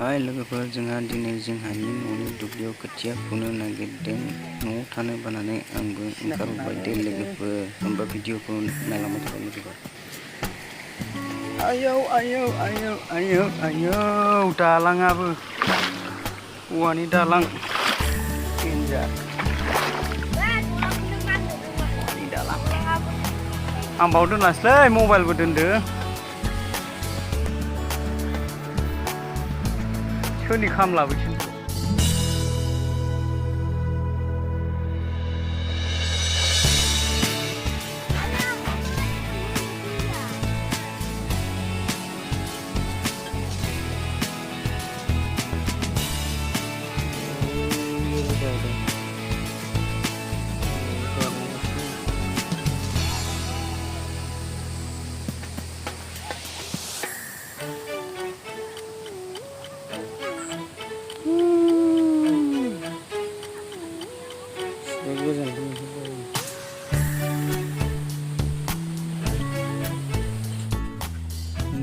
हाय लोगोफोर, जोंहा दिनै जोंहानि न'नि दुब्लियाव खोथिया फुनो नागिरदों। न'आव थानो बानानै आंबो ओंखारबोबाय दे लोगोफोर। होमबा भिडिअखौ नायलांबाय थाबाय लोगोफोर। आयौ आयौ आयौ आयौ आयौ, दालाङाबो औवानि दालां देन्जार। औवानि दालां आं बाव दोनलांसैलै, मबाइलबो दोनदो। सोरनि खामला बैसोर?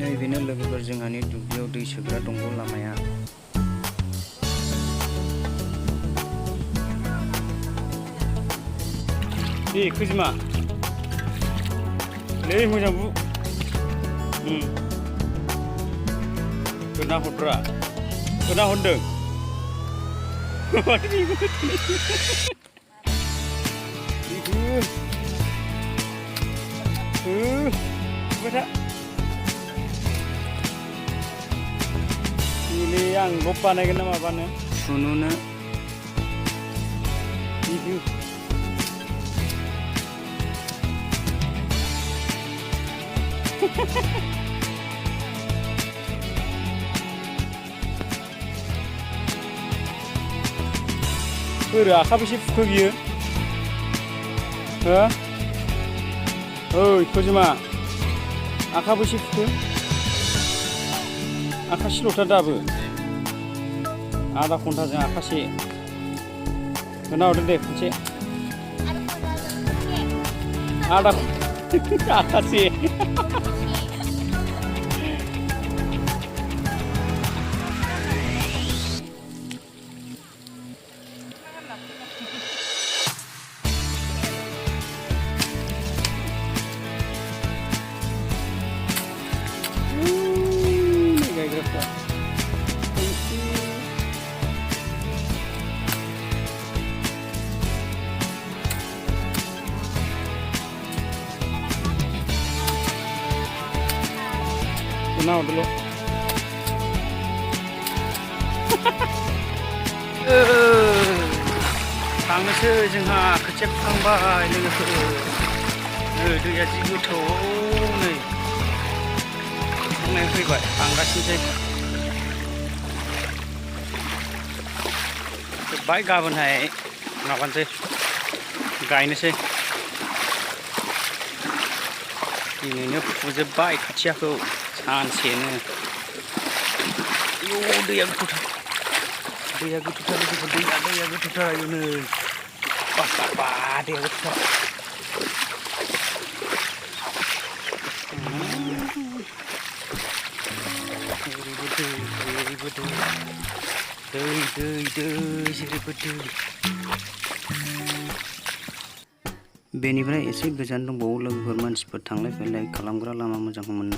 नैबेनो लोगोफोर जोंहानि दुब्लियाव दै सोग्रा दंग लामाया। दे खोजिमा लै, मोजां बु। होना हरद्रा, होना हरदों। Ini yang lupa nih kenapa apa nih? Sununa. Itu. Berapa sih fukunya? Hah? Oh, Kozima. Apa sih fuku? आखासे ल'थार दाबो, आधा घन्टाजों आखासे होना हरदो दे खनसे। आधा आखासे। Kenal dulu. Tanganसो जोंहा खोथिया फुखांबाय लोगोफोर। दैया जि गोथौ नै फुखांनाय फैबाय, थांगासिनोसै। जोब्बाय, गाबोनहाय माबानोसै, गायनोसै। दिनैनो फुजोब्बाय खोथियाखौ सानसेनो। आयौ, दैया गोथौथार, दैया गोथौथार लोगोफोर, दैया गोथौथार। आयौ नै बाबा, दैया गोथौथार। ओरैबो दै, जेरैबो दै। बेनिफ्राय एसे गोजान दंबावो लोगोफोर, मानसिफोर थांलाय फैलाय खालामग्रा लामा मोजांखौ मोनो।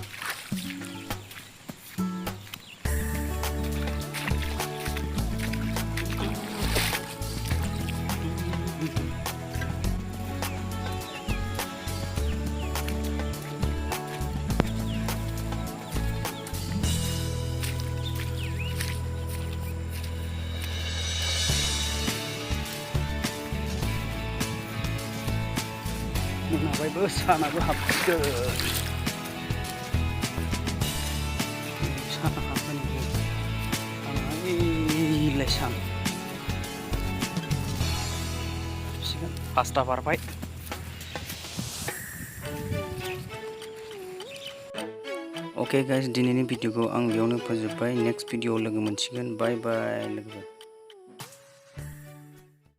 मोनाबायबो, सानाबो हाबसिगोन। साना हाबनानै सानालाय सान। पासता बारबाय। अके गाइस, दिनैनि भिडिअखौ आं बेयावनो फोजोबबाय। नेक्स्ट भिडिअआव लोगो मोनसिगोन। बाय बाय लोगोफोर।